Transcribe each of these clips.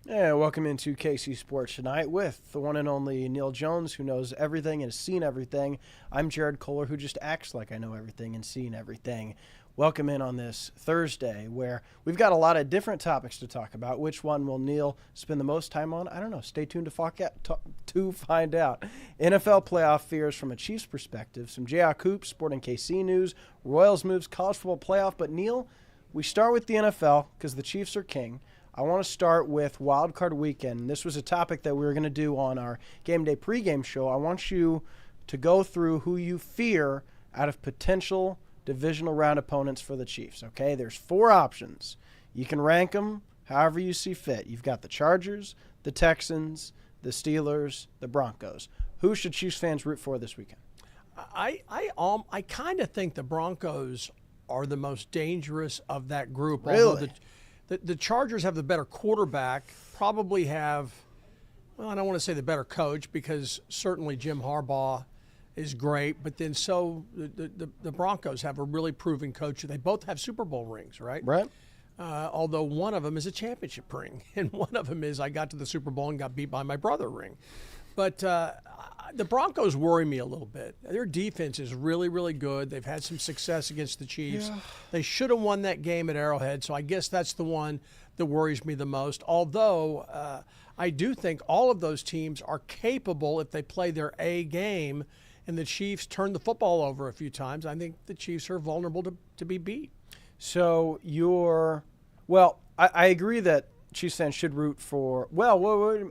Yeah, welcome into KC Sports Tonight with the one and only Neal Jones, who knows everything and has seen everything. I'm Jared Koller, who just acts like I know everything and seen everything. Welcome in on this Thursday, where we've got a lot of different topics to talk about. Which one will Neal spend the most time on? I don't know. Stay tuned to find out. NFL playoff fears from a Chiefs perspective, some Jayhawk hoops, Sporting KC news, Royals moves, college football playoff. But Neal, we start with the NFL because the Chiefs are king. I want to start with Wild Card Weekend. This was a topic that we were going to do on our Game Day pregame show. I want you to go through who you fear out of potential divisional round opponents for the Chiefs, okay? There's 4 options. You can rank them however you see fit. You've got the Chargers, the Texans, the Steelers, the Broncos. Who should Chiefs fans root for this weekend? I kind of think the Broncos are the most dangerous of that group. Really? The Chargers have the better quarterback, probably have, well, I don't want to say the better coach because certainly Jim Harbaugh is great, but then so the Broncos have a really proven coach. They both have Super Bowl rings, right? Right. Although one of them is a championship ring, and one of them is I got to the Super Bowl and got beat by my brother ring. But the Broncos worry me a little bit. Their defense is really, really good. They've had some success against the Chiefs. Yeah. They should have won that game at Arrowhead, so I guess that's the one that worries me the most. Although I do think all of those teams are capable if they play their A game, and the Chiefs turn the football over a few times. I think the Chiefs are vulnerable to be beat. So I agree that Chiefs fans should root for,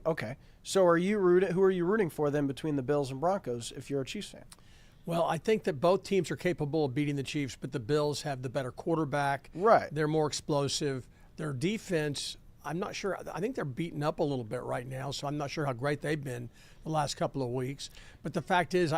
okay. So who are you rooting for then between the Bills and Broncos if you're a Chiefs fan? Well, I think that both teams are capable of beating the Chiefs, but the Bills have the better quarterback. Right. They're more explosive. Their defense, I'm not sure. I think they're beaten up a little bit right now, so I'm not sure how great they've been the last couple of weeks. But the fact is,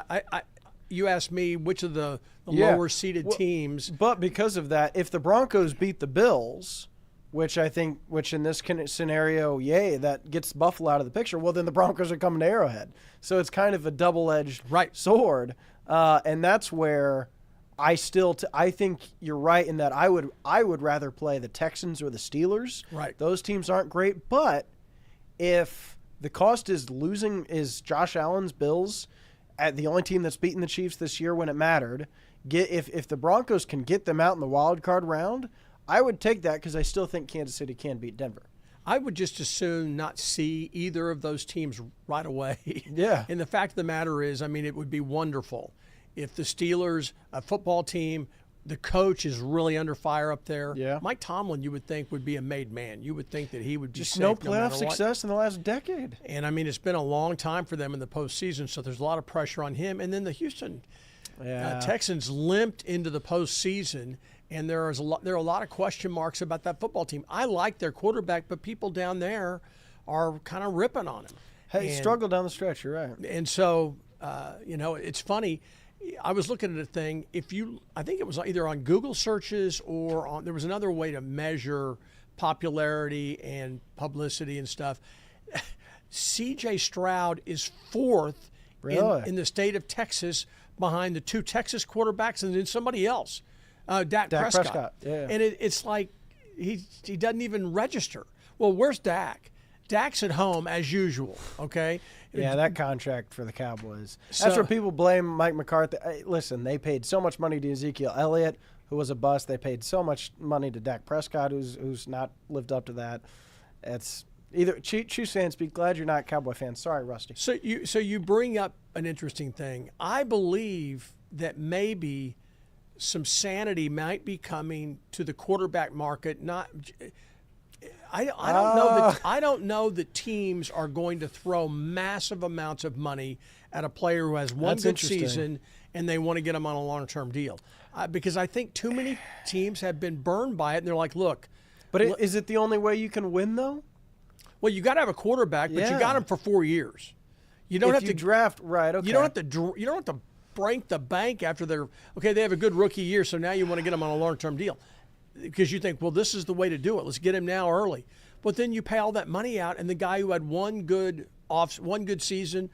you asked me which of the lower-seeded teams. But because of that, if the Broncos beat the Bills, which in this scenario, that gets Buffalo out of the picture, well, then the Broncos are coming to Arrowhead. So it's kind of a double-edged sword. And that's where I think you're right in that I would rather play the Texans or the Steelers. Right. Those teams aren't great. But if the cost is Josh Allen's Bills, at the only team that's beaten the Chiefs this year when it mattered, if the Broncos can get them out in the wild card round, I would take that because I still think Kansas City can beat Denver. I would just assume not see either of those teams right away. Yeah. And the fact of the matter is, it would be wonderful if the Steelers, a football team, the coach is really under fire up there. Yeah. Mike Tomlin, you would think, would be a made man. You would think that he would be just safe no playoff matter success what. in the last decade. And, it's been a long time for them in the postseason, so there's a lot of pressure on him. And then the Houston Texans limped into the postseason, and there are a lot of question marks about that football team. I like their quarterback, but people down there are kind of ripping on him. Hey, struggle down the stretch, you're right. And so, it's funny. I was looking at a thing. I think it was either on Google searches or there was another way to measure popularity and publicity and stuff. C.J. Stroud is 4th in the state of Texas behind the 2 Texas quarterbacks and then somebody else. Dak Prescott. Yeah. And it's like he doesn't even register. Well, where's Dak? Dak's at home as usual, okay? Yeah, that contract for the Cowboys. That's where people blame Mike McCarthy. Listen, they paid so much money to Ezekiel Elliott, who was a bust. They paid so much money to Dak Prescott, who's not lived up to that. It's either Chiefs fans, be glad you're not Cowboy fans. Sorry, Rusty. So you bring up an interesting thing. I believe that maybe some sanity might be coming to the quarterback market. I don't know that teams are going to throw massive amounts of money at a player who has one good season and they want to get him on a long-term deal. Because I think too many teams have been burned by it, and they're like, look. But is it the only way you can win, though? Well, you got to have a quarterback, but you got him for 4 years. You don't have to draft right. Okay. You don't have to break the bank after they have a good rookie year, so now you want to get them on a long-term deal. Because you think, well, this is the way to do it. Let's get him now early. But then you pay all that money out, and the guy who had one good season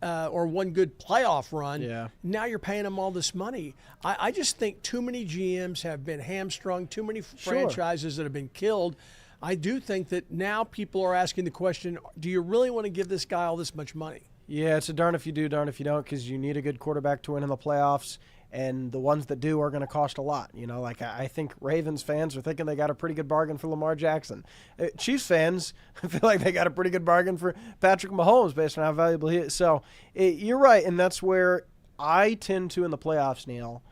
or one good playoff run, now you're paying him all this money. I just think too many GMs have been hamstrung, too many franchises that have been killed. I do think that now people are asking the question, do you really want to give this guy all this much money? Yeah, it's a darn if you do, darn if you don't, because you need a good quarterback to win in the playoffs, and the ones that do are going to cost a lot. Like I think Ravens fans are thinking they got a pretty good bargain for Lamar Jackson. Chiefs fans feel like they got a pretty good bargain for Patrick Mahomes based on how valuable he is. So you're right, and that's where I tend to, in the playoffs, Neil,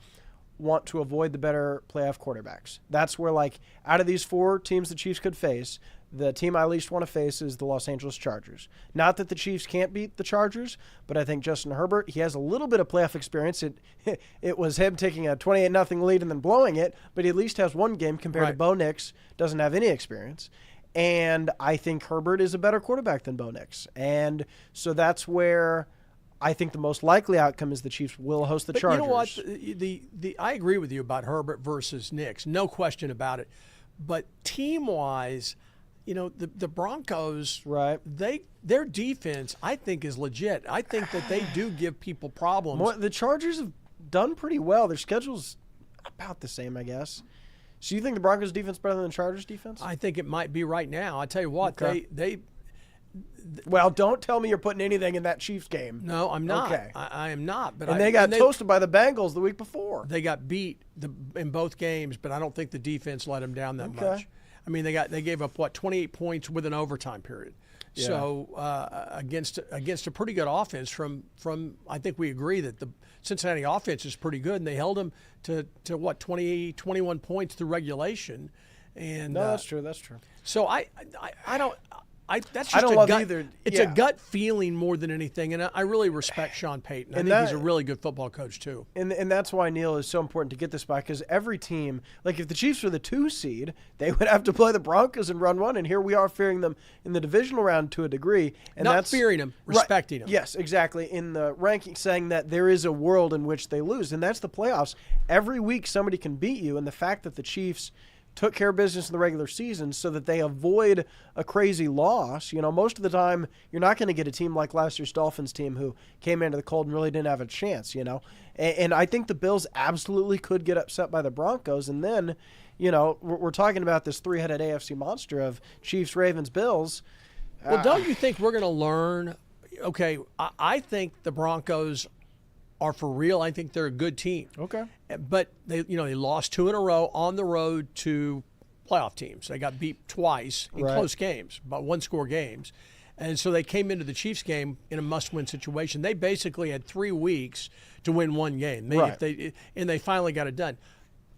want to avoid the better playoff quarterbacks. That's where, like, out of these 4 teams the Chiefs could face, the team I least want to face is the Los Angeles Chargers. Not that the Chiefs can't beat the Chargers, but I think Justin Herbert, he has a little bit of playoff experience. It was him taking a 28-0 lead and then blowing it, but he at least has one game compared to Bo Nix, doesn't have any experience. And I think Herbert is a better quarterback than Bo Nix. And so that's where I think the most likely outcome is the Chiefs will host the Chargers. You know what? I agree with you about Herbert versus Nix. No question about it. But team-wise, the Broncos, right? Their defense, I think, is legit. I think that they do give people problems. The Chargers have done pretty well. Their schedule's about the same, I guess. So you think the Broncos defense better than the Chargers defense? I think it might be right now. I tell you what, okay. Well, don't tell me you're putting anything in that Chiefs game. No, I'm not. Okay. I am not. But they got toasted by the Bengals the week before. They got beat in both games, but I don't think the defense let them down that much. I mean, they gave up 28 points with an overtime period. Yeah. So against a pretty good offense from I think we agree that the Cincinnati offense is pretty good, and they held them to 21 points through regulation. And no, that's true. So I don't. That's just I don't a love gut, either. It's a gut feeling more than anything, and I really respect Sean Payton. I think he's a really good football coach too. And that's why, Neil, is so important to get this by, because every team, like if the Chiefs were the 2 seed, they would have to play the Broncos in round 1, and here we are fearing them in the divisional round to a degree. And not fearing them, respecting them. Yes, exactly. In the ranking, saying that there is a world in which they lose, and that's the playoffs. Every week somebody can beat you, and the fact that the Chiefs took care of business in the regular season so that they avoid a crazy loss. Most of the time you're not going to get a team like last year's Dolphins team who came into the cold and really didn't have a chance, And I think the Bills absolutely could get upset by the Broncos. And then, we're talking about this 3-headed AFC monster of Chiefs, Ravens, Bills. Well, don't you think we're going to learn? Okay, I think the Broncos are for real. I think they're a good team. Okay. But they lost 2 in a row on the road to playoff teams. They got beat twice in close games, about 1-score games. And so they came into the Chiefs game in a must-win situation. They basically had 3 weeks to win 1 game. And they finally got it done.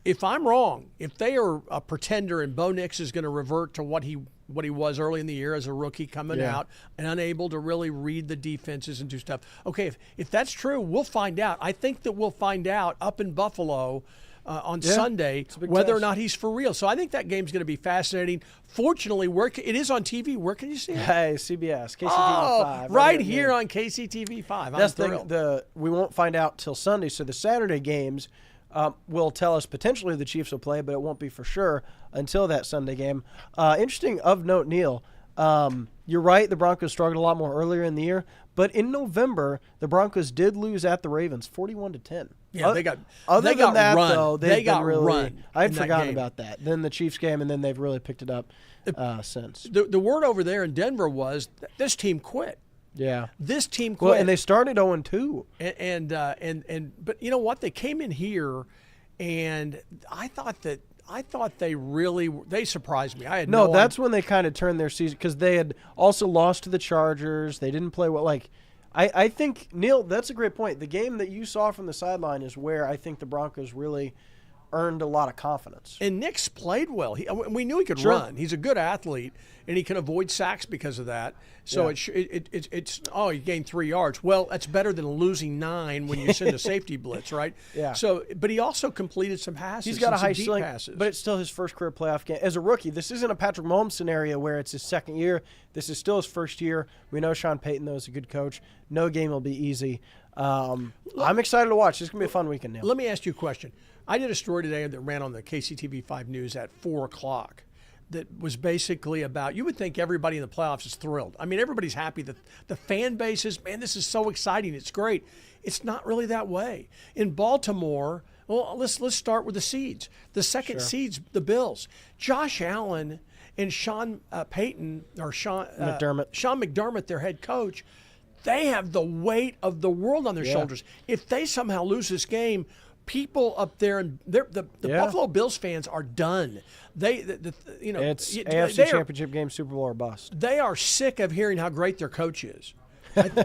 If I'm wrong, if they are a pretender and Bo Nix is going to revert to what he was early in the year as a rookie coming out and unable to really read the defenses and do stuff. Okay, if that's true, we'll find out. I think that we'll find out up in Buffalo on Sunday whether or not he's for real. So I think that game's going to be fascinating. Fortunately, it is on TV. Where can you see it? Hey, CBS, KCTV 5. Right here on KCTV 5. That's we won't find out till Sunday. So the Saturday games will tell us potentially the Chiefs will play, but it won't be for sure until that Sunday game. Interesting of note, Neil, you're right, the Broncos struggled a lot more earlier in the year, but in November, the Broncos did lose at the Ravens 41-10. Yeah, they got run. They got run. I'd forgotten about that. Then the Chiefs game, and then they've really picked it up since. The word over there in Denver was this team quit. Yeah, this team quit. Well, and they started 0-2. But you know what? They came in here, and I thought they surprised me. That's when they kind of turned their season, because they had also lost to the Chargers. They didn't play well. I think, Neil, that's a great point. The game that you saw from the sideline is where I think the Broncos really earned a lot of confidence. And Nix played well. We knew he could run. He's a good athlete, and he can avoid sacks because of that. So he gained 3 yards. Well, that's better than losing 9 when you send a safety blitz, right? Yeah. So, but he also completed some passes. He's got a high ceiling, passes. but it's still his first career playoff game as a rookie. This isn't a Patrick Mahomes scenario where it's his second year. This is still his first year. We know Sean Payton, though, is a good coach. No game will be easy. I'm excited to watch. This is going to be a fun weekend, Neil. Let me ask you a question. I did a story today that ran on the KCTV5 News at 4 o'clock that was basically about, you would think everybody in the playoffs is thrilled. I mean, everybody's happy. The fan base is, man, this is so exciting. It's great. It's not really that way. In Baltimore, Well, let's start with the seeds. The second seeds, the Bills. Josh Allen and Sean McDermott, their head coach, they have the weight of the world on their shoulders. If they somehow lose this game, people up there and the Buffalo Bills fans are done. It's AFC Championship game, Super Bowl or bust. They are sick of hearing how great their coach is.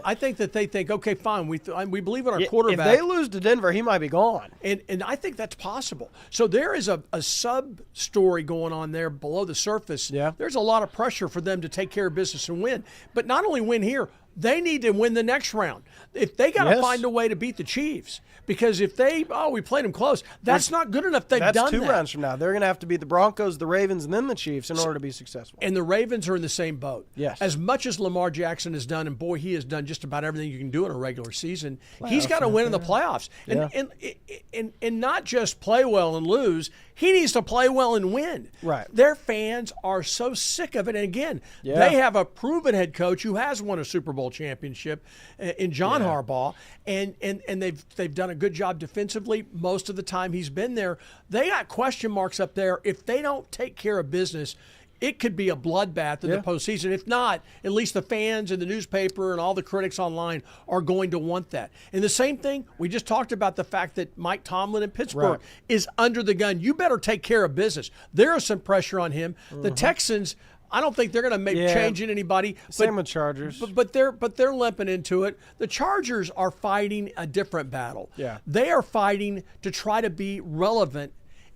I think that they think, okay, fine, we believe in our quarterback. If they lose to Denver, he might be gone. And I think that's possible. So there is a sub-story going on there below the surface. Yeah. There's a lot of pressure for them to take care of business and win. But not only win here, they need to win the next round. If they got to find a way to beat the Chiefs, because if we played them close, that's not good enough. That's 2 rounds from now. They're going to have to beat the Broncos, the Ravens, and then the Chiefs in order to be successful. And the Ravens are in the same boat. Yes. As much as Lamar Jackson has done, and boy, he has done just about everything you can do in a regular season, he's got to win in the playoffs. And not just play well and lose. He needs to play well and win. Right. Their fans are so sick of it. And again, they have a proven head coach who has won a Super Bowl championship in John Harbaugh, and they've done a good job defensively most of the time he's been there. They got question marks up there. If they don't take care of business, it could be a bloodbath in the postseason. If not, at least the fans and the newspaper and all the critics online are going to want that. And the same thing, we just talked about the fact that Mike Tomlin in Pittsburgh is under the gun. You better take care of business. There is some pressure on him. The Texans, I don't think they're going to make change in anybody. Same with Chargers. But they're limping into it. The Chargers are fighting a different battle. Yeah. They are fighting to try to be relevant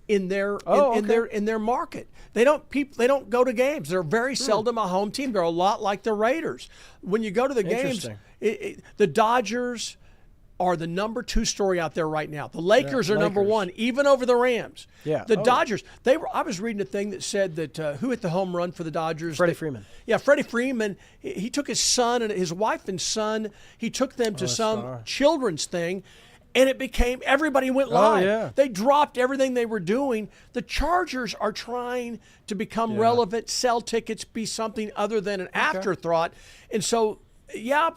in their in their market. They don't go to games. They're very seldom a home team. They're a lot like the Raiders. When you go to the games, the Dodgers are the number 2 story out there right now. The Lakers are number 1, even over the Rams. Yeah. The Dodgers, I was reading a thing that said that who hit the home run for the Dodgers? Freddie Freeman. Yeah, Freddie Freeman. He took his son and his wife and son. He took them to some children's thing. And it became, everybody went live. Yeah. They dropped everything they were doing. The Chargers are trying to become relevant, sell tickets, be something other than an afterthought. And so, they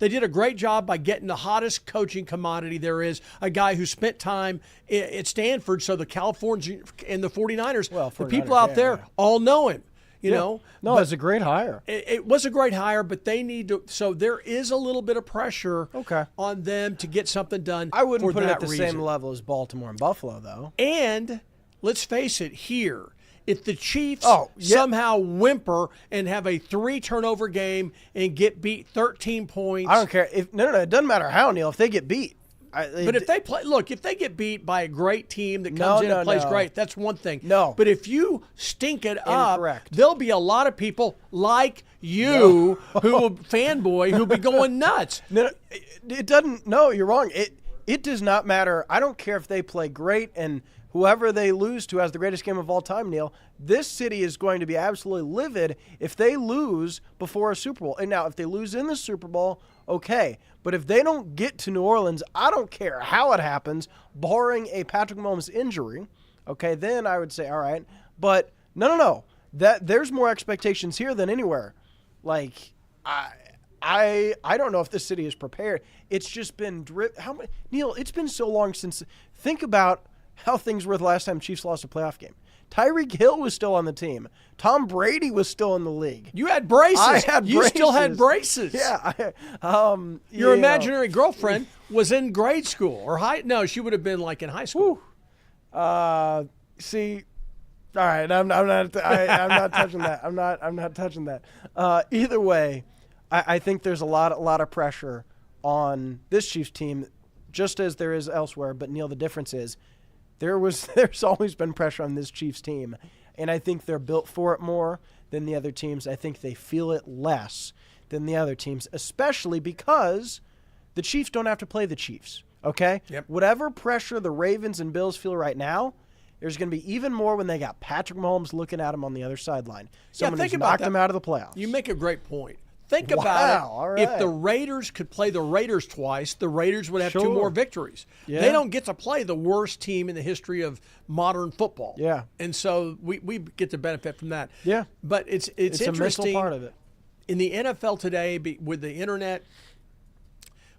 did a great job by getting the hottest coaching commodity there is, a guy who spent time at Stanford. So the Californians and the 49ers, the people out there all know him. You know, no, it's a great hire. It was a great hire, but they need to. So there is a little bit of pressure on them to get something done. I wouldn't put it at the reason. same level as Baltimore and Buffalo, though. And let's face it, here, if the Chiefs somehow whimper and have a 3-turnover game and get beat 13 points, I don't care. No, it doesn't matter how, Neil. If they get beat. But if they get beat by a great team that comes in and plays great, that's one thing. No. But if you stink it up, there'll be a lot of people like you who will fanboy who'll be going nuts. No, it doesn't. No, you're wrong. It does not matter. I don't care if they play great and whoever they lose to has the greatest game of all time, Neil. This city is going to be absolutely livid if they lose before a Super Bowl. And now, if they lose in the Super Bowl, okay. But if they don't get to New Orleans, I don't care how it happens, barring a Patrick Mahomes injury, okay, then I would say, all right. But no. There's more expectations here than anywhere. Like, I don't know if this city is prepared. It's just been Neil, it's been so long since. Think about how things were the last time Chiefs lost a playoff game. Tyreek Hill was still on the team. Tom Brady was still in the league. You had braces. I had you braces. Still had braces. Yeah. Your imaginary girlfriend was in grade school or high. No, she would have been like in high school. See, all right. I'm not touching that. I'm not touching that. Either way, I think there's a lot of pressure on this Chiefs team, just as there is elsewhere. But Neil, the difference is, there's always been pressure on this Chiefs team, and I think they're built for it more than the other teams. I think they feel it less than the other teams, especially because the Chiefs don't have to play the Chiefs, okay? Yep. Whatever pressure the Ravens and Bills feel right now, there's going to be even more when they got Patrick Mahomes looking at them on the other sideline. Someone who's knocked them out of the playoffs. You make a great point. Think about it. All right. If the Raiders could play the Raiders twice, the Raiders would have 2 more victories. Yeah. They don't get to play the worst team in the history of modern football. Yeah. And so we get to benefit from that. Yeah. But it's interesting. A mental part of it. In the NFL today, with the internet,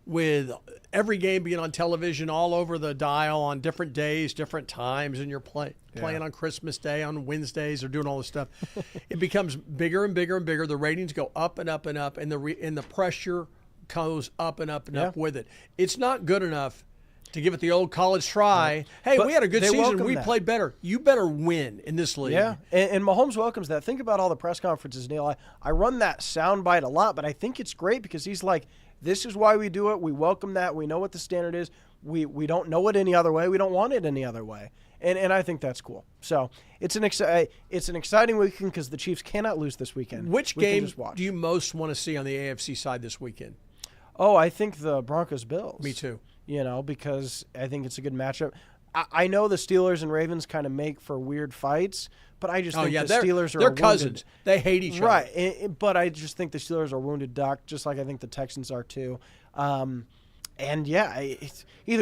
with every game being on television all over the dial on different days, different times, and you're playing on Christmas Day, on Wednesdays, or doing all this stuff, it becomes bigger and bigger and bigger. The ratings go up and up and up, and the pressure goes up and up and up with it. It's not good enough to give it the old college try. Hey, But we had a good they season. welcome We that. played better. You better win in this league. Yeah, and Mahomes welcomes that. Think about all the press conferences, Neil. I run that soundbite a lot, but I think it's great because he's like, this is why we do it. We welcome that. We know what the standard is. We don't know it any other way. We don't want it any other way. And I think that's cool. So it's an exciting weekend because the Chiefs cannot lose this weekend. Which We can game just watch. do you most want to see on the AFC side this weekend? Oh, I think the Broncos-Bills. Me too. Because I think it's a good matchup. I know the Steelers and Ravens kind of make for weird fights, but I just think the Steelers are they're a cousins. wounded, They hate each other. right? But I just think the Steelers are wounded duck, just like I think the Texans are too. Either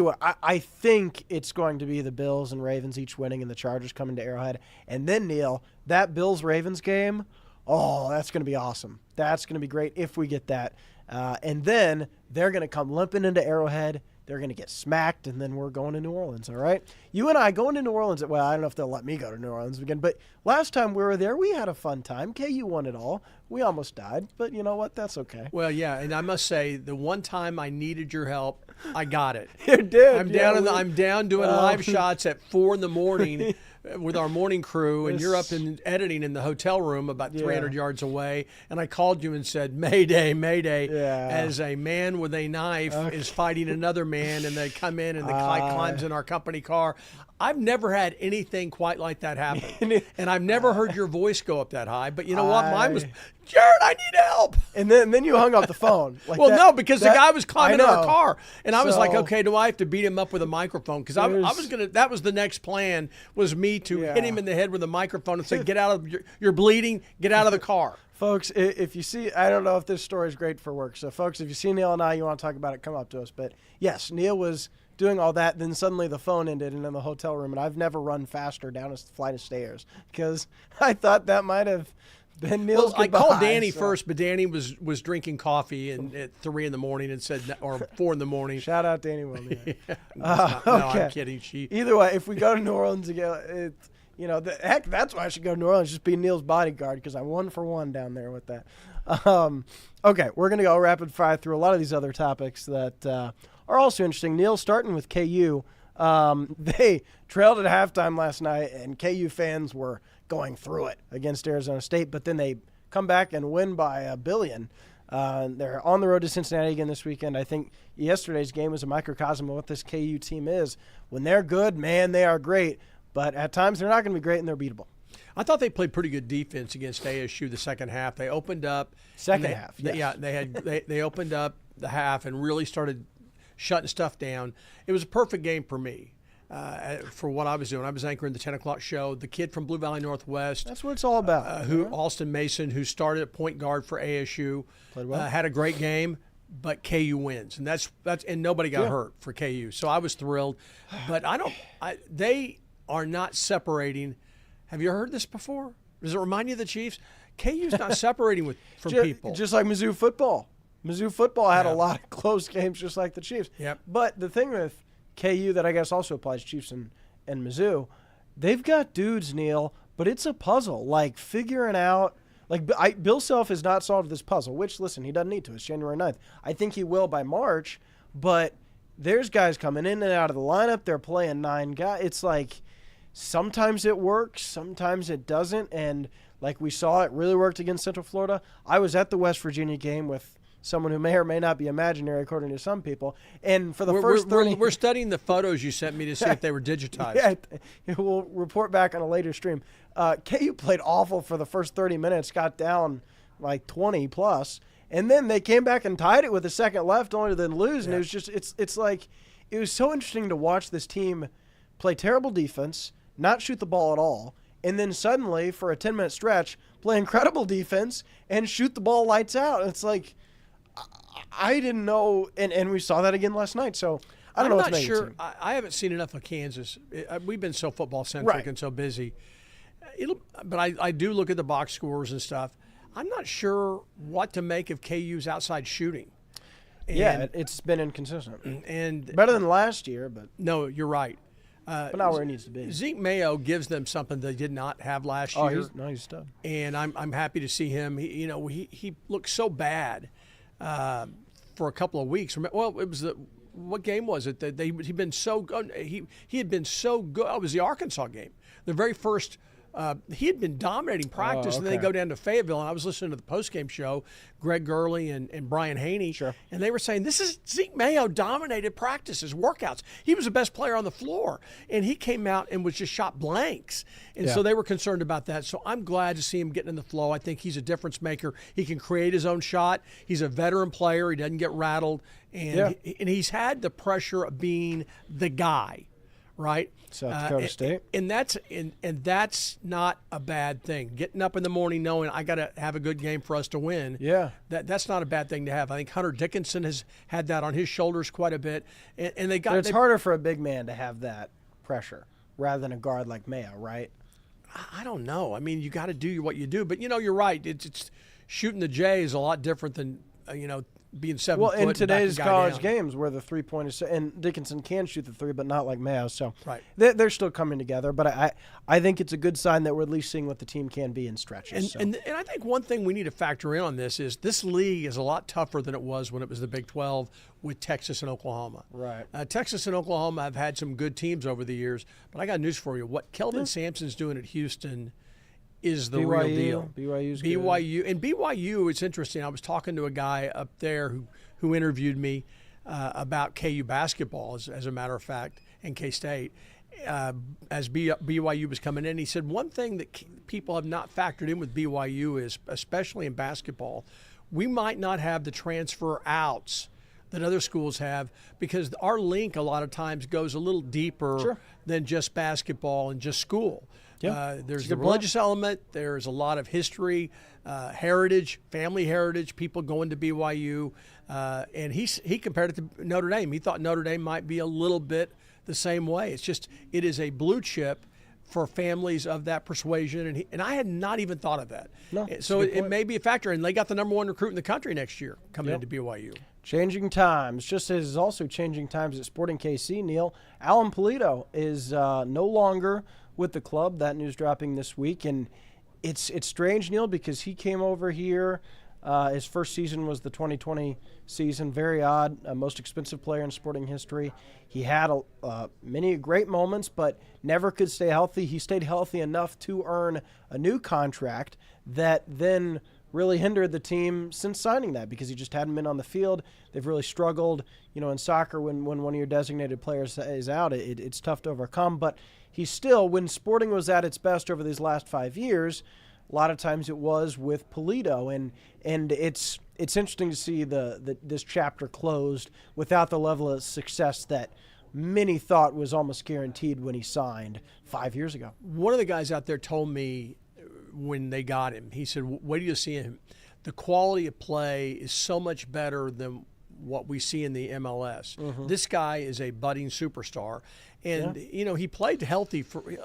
way, I think it's going to be the Bills and Ravens each winning, and the Chargers coming to Arrowhead. And then Neil, that Bills-Ravens game, oh, that's going to be awesome. That's going to be great if we get that. And then they're going to come limping into Arrowhead. They're going to get smacked, and then we're going to New Orleans, all right? You and I going to New Orleans. Well, I don't know if they'll let me go to New Orleans again, but last time we were there, we had a fun time. KU won it all. We almost died, but you know what? That's okay. Well, yeah, and I must say, the one time I needed your help, I got it. You did. I'm down doing live shots at 4 a.m. with our morning crew, and you're up in editing in the hotel room about 300 yards away, and I called you and said, Mayday, Mayday, as a man with a knife is fighting another man, and they come in, and the guy climbs in our company car. I've never had anything quite like that happen, and I've never heard your voice go up that high, but you know what? Mine was, Jared, I need help. And then you hung up the phone. Like no, because the guy was climbing in our car, and I was like, So- okay, do I have to beat him up with a microphone? Because I was gonna. That was the next plan, was me to hit him in the head with a microphone and say, get out of you're bleeding, get out of the car. Folks, if you see, I don't know if this story is great for work. So, folks, if you see Neil and I, you want to talk about it, come up to us. But yes, Neil was doing all that. Then suddenly the phone ended and in the hotel room. And I've never run faster down a flight of stairs because I thought that might have been Neil's I goodbye. called Danny first, but Danny was drinking coffee at 3 a.m. and said, or 4 a.m. Shout out Danny William. No, I'm kidding. Either way, if we go to New Orleans again, heck, that's why I should go to New Orleans, just be Neil's bodyguard because I'm 1 for 1 down there with that. Okay, we're going to go rapid fire through a lot of these other topics that are also interesting. Neil, starting with KU, they trailed at halftime last night, and KU fans were going through it against Arizona State, but then they come back and win by $1 billion. They're on the road to Cincinnati again this weekend. I think yesterday's game was a microcosm of what this KU team is. When they're good, man, they are great. But at times they're not going to be great, and they're beatable. I thought they played pretty good defense against ASU the second half. They opened up. Half, yes. Yeah, they opened up the half and really started shutting stuff down. It was a perfect game for me. For what I was doing. I was anchoring the 10 o'clock show. The kid from Blue Valley Northwest. That's what it's all about. Alston Mason, who started at point guard for ASU, Played well. had a great game, but KU wins. And that's and nobody got hurt for KU. So I was thrilled. But they are not separating. Have you heard this before? Does it remind you of the Chiefs? KU's not separating from people. Just like Mizzou football. Mizzou football had a lot of close games just like the Chiefs. Yep. But the thing with KU that I guess also applies to Chiefs and Mizzou, they've got dudes, Neil, but it's a puzzle. Like figuring out – Bill Self has not solved this puzzle, which, listen, he doesn't need to. It's January 9th. I think he will by March, but there's guys coming in and out of the lineup. They're playing 9 guys. It's like sometimes it works, sometimes it doesn't, and like we saw, it really worked against Central Florida. I was at the West Virginia game with someone who may or may not be imaginary, according to some people. And for the first 30 we're studying the photos you sent me to see if they were digitized. Yeah, we'll report back on a later stream. KU played awful for the first 30 minutes, got down like 20 plus, and then they came back and tied it with a second left, only to then lose. And it was just it's like it was so interesting to watch this team play terrible defense, not shoot the ball at all, and then suddenly for a 10-minute stretch play incredible defense and shoot the ball lights out. It's like I didn't know, and we saw that again last night. So I don't know what's making sure. team. I haven't seen enough of Kansas. We've been so football centric and so busy. But I do look at the box scores and stuff. I'm not sure what to make of KU's outside shooting. Yeah, it's been inconsistent. And Better than last year, but no, you're right. not where it needs to be. Zeke Mayo gives them something they did not have last year. He's stud. And I'm happy to see him. He looked so bad for a couple of weeks. Well, it was what game was it that he'd been so good? He had been so good. Oh, it was the Arkansas game, the very first. He had been dominating practice, and then they go down to Fayetteville. And I was listening to the postgame show, Greg Gurley and Brian Haney, Sure. and they were saying this is Zeke Mayo dominated practices, workouts. He was the best player on the floor, and he came out and was just shot blanks. And so they were concerned about that. So I'm glad to see him getting in the flow. I think he's a difference maker. He can create his own shot. He's a veteran player. He doesn't get rattled, and he's had the pressure of being the guy. Right, South Dakota State, and that's not a bad thing. Getting up in the morning knowing I got to have a good game for us to win. Yeah, that's not a bad thing to have. I think Hunter Dickinson has had that on his shoulders quite a bit, and they got. But it's harder for a big man to have that pressure rather than a guard like Mayo, right? I don't know. I mean, you got to do what you do, but you're right. It's shooting the J is a lot different than being 7 foot. Well, in today's college down. games where the 3-point is, and Dickinson can shoot the three, but not like Mayo. So right. they're still coming together. But I think it's a good sign that we're at least seeing what the team can be in stretches. And I think one thing we need to factor in on this is this league is a lot tougher than it was when it was the Big 12 with Texas and Oklahoma. Right. Texas and Oklahoma have had some good teams over the years, but I got news for you. What Kelvin Sampson's doing at Houston is the real deal. BYU's good. BYU, it's interesting. I was talking to a guy up there who interviewed me about KU basketball, as a matter of fact, and K-State, as BYU was coming in. He said one thing that people have not factored in with BYU is, especially in basketball, we might not have the transfer outs that other schools have because our link a lot of times goes a little deeper than just basketball and just school. There's the religious element. There's a lot of history, heritage, family heritage, people going to BYU. And he compared it to Notre Dame. He thought Notre Dame might be a little bit the same way. It is a blue chip for families of that persuasion. And I had not even thought of that. No, so it may be a factor. And they got the number one recruit in the country next year coming into BYU. Changing times, just as is also changing times at Sporting KC, Neil. Alan Polito is no longer with the club. That news dropping this week. And it's strange, Neil, because he came over here. His first season was the 2020 season. Very odd. Most expensive player in Sporting history. He had many great moments, but never could stay healthy. He stayed healthy enough to earn a new contract that then really hindered the team since signing that because he just hadn't been on the field. They've really struggled. In soccer, when one of your designated players is out, it's tough to overcome. But he still, when Sporting was at its best over these last 5 years, a lot of times it was with Polito, and it's interesting to see this chapter closed without the level of success that many thought was almost guaranteed when he signed 5 years ago. One of the guys out there told me when they got him, he said, wait till you see him. The quality of play is so much better than what we see in the MLS. Mm-hmm. This guy is a budding superstar. And, he played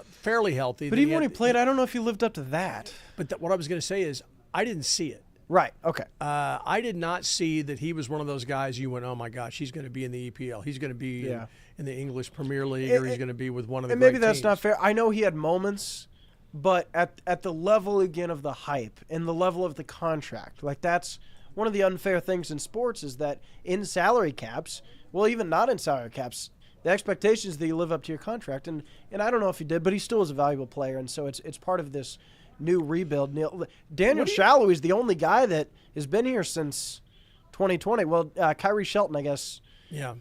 fairly healthy. But even when he played, I don't know if he lived up to that. But what I was going to say is I didn't see it. Right, okay. I did not see that he was one of those guys you went, oh, my gosh, he's going to be in the EPL. He's going to be in the English Premier League, or he's going to be with one of the great maybe that's teams. Not fair. I know he had moments, but at the level, again, of the hype and the level of the contract, like that's one of the unfair things in sports is that in salary caps, well, even not in salary caps, the expectation is that you live up to your contract, and I don't know if he did, but he still is a valuable player, and so it's part of this new rebuild. Daniel Shalhoub is the only guy that has been here since 2020. Well, Kyrie Shelton, I guess. Yeah.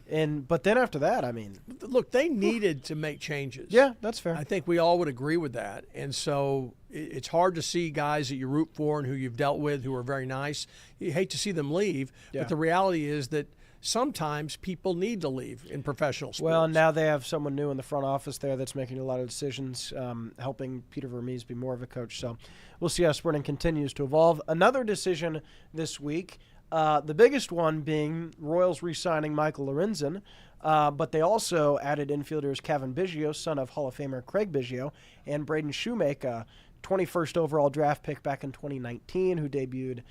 But then after that, I mean, look, they needed to make changes. Yeah, that's fair. I think we all would agree with that, and so it's hard to see guys that you root for and who you've dealt with who are very nice. You hate to see them leave, but the reality is that sometimes people need to leave in professional sports. Well, now they have someone new in the front office there that's making a lot of decisions, helping Peter Vermees be more of a coach. So we'll see how Sporting continues to evolve. Another decision this week, the biggest one being Royals re-signing Michael Lorenzen, but they also added infielders Kevin Biggio, son of Hall of Famer Craig Biggio, and Braden Shoemake, 21st overall draft pick back in 2019, who debuted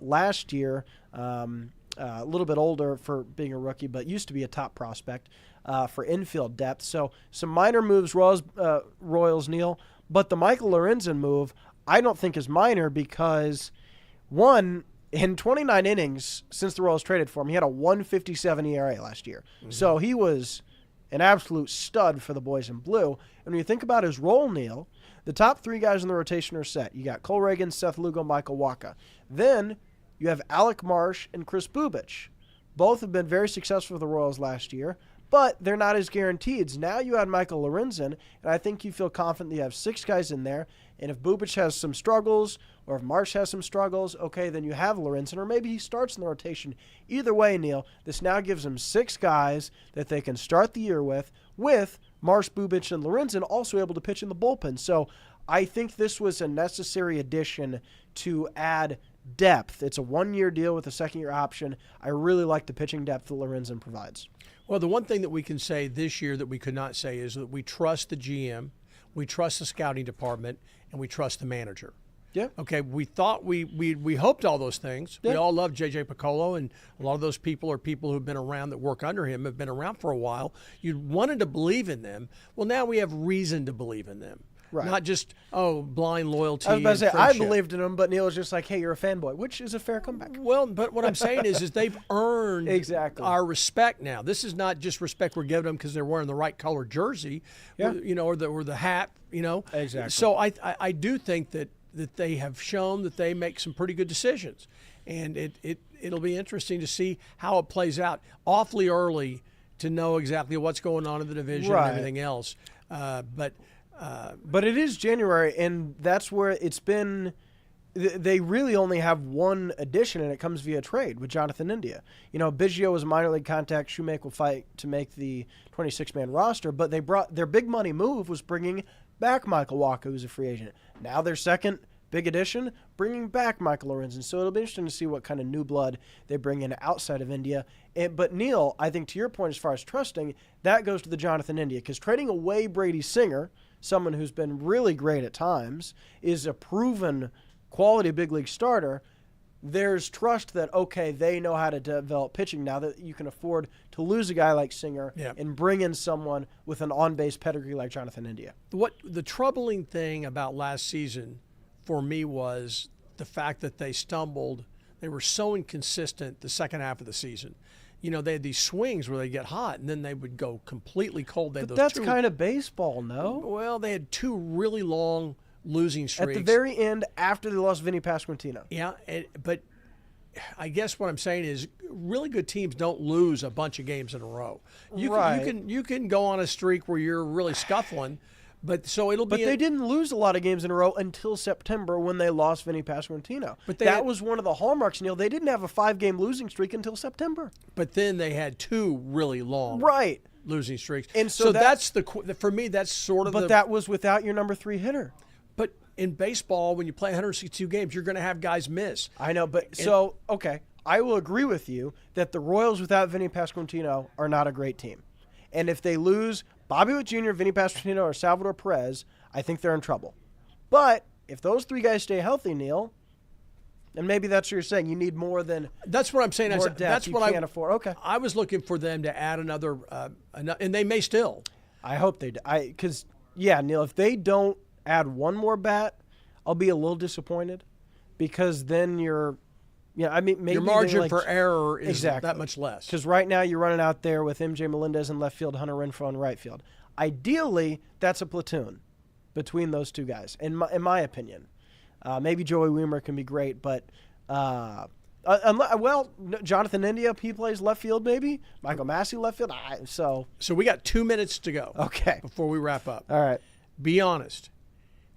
last year. a little bit older for being a rookie, but used to be a top prospect for infield depth. So some minor moves, Royals, Neal. But the Michael Lorenzen move, I don't think is minor because, one, in 29 innings since the Royals traded for him, he had a 1.57 ERA last year. Mm-hmm. So he was an absolute stud for the boys in blue. And when you think about his role, Neal, the top three guys in the rotation are set. You got Cole Reagan, Seth Lugo, Michael Wacha. Then you have Alec Marsh and Chris Bubich. Both have been very successful for the Royals last year, but they're not as guaranteed. Now you add Michael Lorenzen, and I think you feel confident that you have six guys in there. And if Bubich has some struggles or if Marsh has some struggles, okay, then you have Lorenzen, or maybe he starts in the rotation. Either way, Neal, this now gives them six guys that they can start the year with Marsh, Bubich, and Lorenzen also able to pitch in the bullpen. So I think this was a necessary addition to add depth. It's a one-year deal with a second-year option. I really like the pitching depth that Lorenzen provides. Well, the one thing that we can say this year that we could not say is that we trust the GM, we trust the scouting department, and we trust the manager. Yeah. Okay, we thought we hoped all those things. Yeah. We all love J.J. Piccolo, and a lot of those people are people who've been around that work under him, have been around for a while. You wanted to believe in them. Well, now we have reason to believe in them. Right. Not just, blind loyalty. I was about to say, I believed in him, but Neal was just like, hey, you're a fanboy, which is a fair comeback. Well, but what I'm saying is they've earned exactly our respect now. This is not just respect we're giving them because they're wearing the right color jersey, or the hat, Exactly. So I do think that they have shown that they make some pretty good decisions. And it'll be interesting to see how it plays out. Awfully early to know exactly what's going on in the division and everything else. But it is January, and that's where it's been. They really only have one addition, and it comes via trade with Jonathan India. Biggio was a minor league contact. Shoemaker will fight to make the 26-man roster, but they brought their big money move was bringing back Michael Wacha, who's a free agent. Now their second big addition, bringing back Michael Lorenzen. So it'll be interesting to see what kind of new blood they bring in outside of India. But Neal, I think to your point as far as trusting, that goes to the Jonathan India, because trading away Brady Singer, someone who's been really great at times, is a proven quality big league starter. There's trust that, okay, they know how to develop pitching now that you can afford to lose a guy like Singer and bring in someone with an on-base pedigree like Jonathan India. What the troubling thing about last season for me was the fact that they stumbled. They were so inconsistent the second half of the season. They had these swings where they get hot, and then they would go completely cold. But that's kind of baseball, no? Well, they had two really long losing streaks. At the very end, after they lost Vinny Pasquantino. Yeah, but I guess what I'm saying is really good teams don't lose a bunch of games in a row. You can go on a streak where you're really scuffling, but they didn't lose a lot of games in a row until September when they lost Vinny Pasquantino. But that was one of the hallmarks, Neal. They didn't have a 5-game losing streak until September. But then they had two really long losing streaks. And so that's for me, that's sort of But that was without your number 3 hitter. But in baseball, when you play 162 games, you're going to have guys miss. I know, okay, I will agree with you that the Royals without Vinny Pasquantino are not a great team. And if they lose Bobby Witt Jr., Vinny Pasquantino, or Salvador Perez, I think they're in trouble. But if those 3 guys stay healthy, Neal, and maybe that's what you're saying, you need more than that's what I'm saying. More depth that's you what can't afford. Okay, I was looking for them to add another, and they may still. I hope they do. Neal, if they don't add one more bat, I'll be a little disappointed, because then maybe your margin for error is that much less. Because right now you're running out there with MJ Melendez in left field, Hunter Renfroe in right field. Ideally, that's a platoon between those two guys, in my opinion. Maybe Joey Weimer can be great, but Jonathan India, he plays left field maybe. Michael Massey left field. So we got 2 minutes to go. Okay. Before we wrap up. All right. Be honest.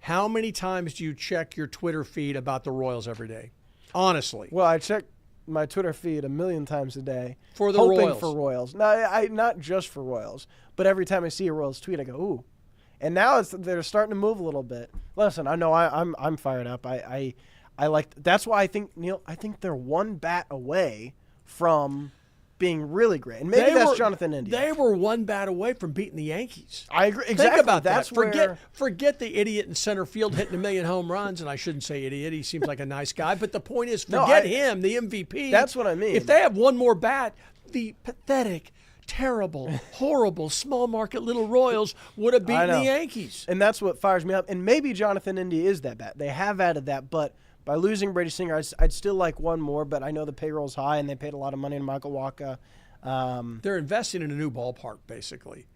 How many times do you check your Twitter feed about the Royals every day? Honestly. Well, I check my Twitter feed 1,000,000 times a day. For the hoping Royals. For Royals. No, not just for Royals, but every time I see a Royals tweet, I go, ooh. And now they're starting to move a little bit. Listen, I know I'm fired up. I like. That's why I think, Neal, they're one bat away from being really great. And maybe that's Jonathan India. They were one bat away from beating the Yankees. I agree. Exactly. Think about that's that. Forget the idiot in center field hitting 1 million home runs, and I shouldn't say idiot. He seems like a nice guy. But the point is, forget him, the MVP. That's what I mean. If they have one more bat, the pathetic, terrible, horrible, small market little Royals would have beaten the Yankees. And that's what fires me up. And maybe Jonathan India is that bat. They have added that, but by losing Brady Singer, I'd still like one more, but I know the payroll's high, and they paid a lot of money to Michael Wacha. They're investing in a new ballpark, basically.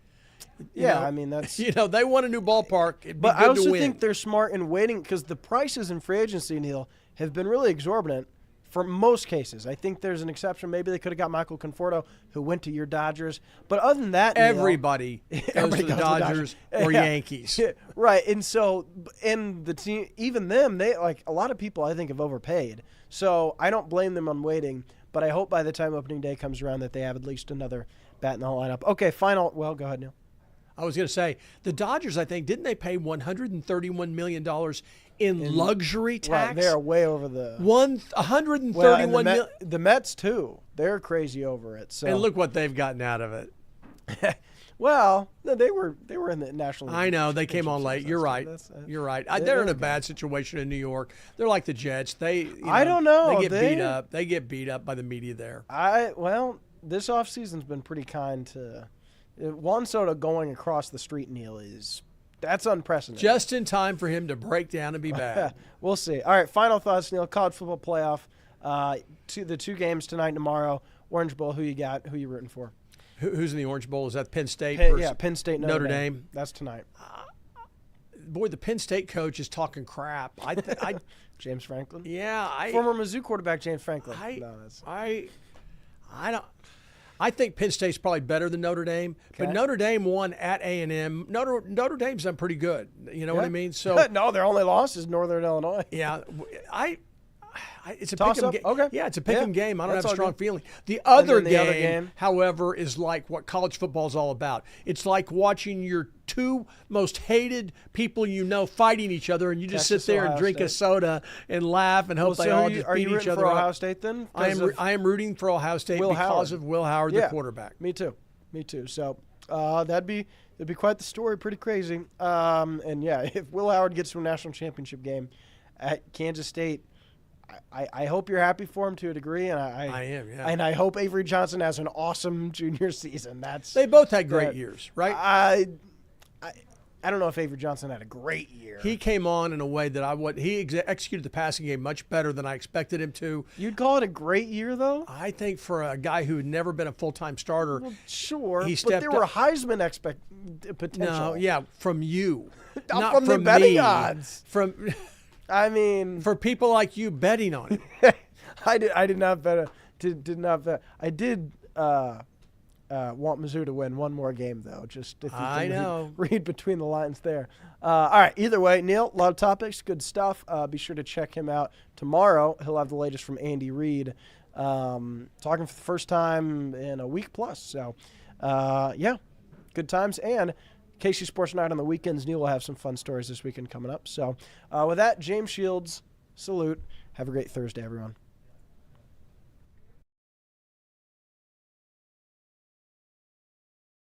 You know, I mean, that's... they want a new ballpark. It'd be but good I also to win. think they're smart in waiting because the prices in free agency, Neil, have been really exorbitant for most cases. I think there's an exception. Maybe they could have got Michael Conforto, who went to your Dodgers. But other than that, everybody goes to the Dodgers or Yankees. Yeah, right. And so, and the team, even them, they like a lot of people I think have overpaid. So I don't blame them on waiting. But I hope by the time opening day comes around that they have at least another bat in the lineup. Okay, final. Well, go ahead, Neil. I was going to say, the Dodgers, I think, didn't they pay $131 million in luxury tax? Right, they're way over the... $131 million. The Mets, too. They're crazy over it. So. And look what they've gotten out of it. Well, no, they were in the National League. I know. They came on late. You're right. You're right. They're in a bad situation in New York. They're like the Jets. I don't know. They get beat up. They get beat up by the media there. Well, this offseason's been pretty kind to... Juan Soto going across the street, Neil, that's unprecedented. Just in time for him to break down and be bad. We'll see. All right, final thoughts, Neil. College football playoff. The 2 games tonight and tomorrow. Orange Bowl, who you got? Who you rooting for? Who's in the Orange Bowl? Is that Penn State? Versus Penn State, Notre Dame. That's tonight. Boy, the Penn State coach is talking crap. James Franklin? Yeah. Former Mizzou quarterback James Franklin. I think Penn State's probably better than Notre Dame, but Notre Dame won at A&M. Notre Dame's done pretty good. You know what I mean? So no, their only loss is Northern Illinois. Yeah, it's a toss-up. game. Okay. Yeah, it's a pick 'em game. I don't have a strong feeling. The other game, however, is like what college football is all about. It's like watching your 2 most hated people fighting each other, and you just sit there and drink a soda and laugh and hope they all just beat each other up. Are you rooting for Ohio State then? I am rooting for Ohio State because of Will Howard, the quarterback. Me too. So that'd be quite the story. Pretty crazy. And yeah, if Will Howard gets to a national championship game at Kansas State, I hope you're happy for him to a degree, and I am, yeah. And I hope Avery Johnson has an awesome junior season. They both had great years, right? I don't know if Avery Johnson had a great year. He came on in a way that he executed the passing game much better than I expected him to. You'd call it a great year, though? I think for a guy who had never been a full-time starter. Well, sure, but there were Heisman potential. No, yeah, from you. Not from the betting odds. I mean, for people like you betting on it. I did not bet. Did not bet. I did want Mizzou to win one more game, though. Just if you can read between the lines there. All right. Either way, Neil, a lot of topics, good stuff. Be sure to check him out tomorrow. He'll have the latest from Andy Reid, talking for the first time in a week plus. So, yeah, good times. And KC Sports Night on the weekends. Neil will have some fun stories this weekend coming up. So with that, James Shields, salute. Have a great Thursday, everyone.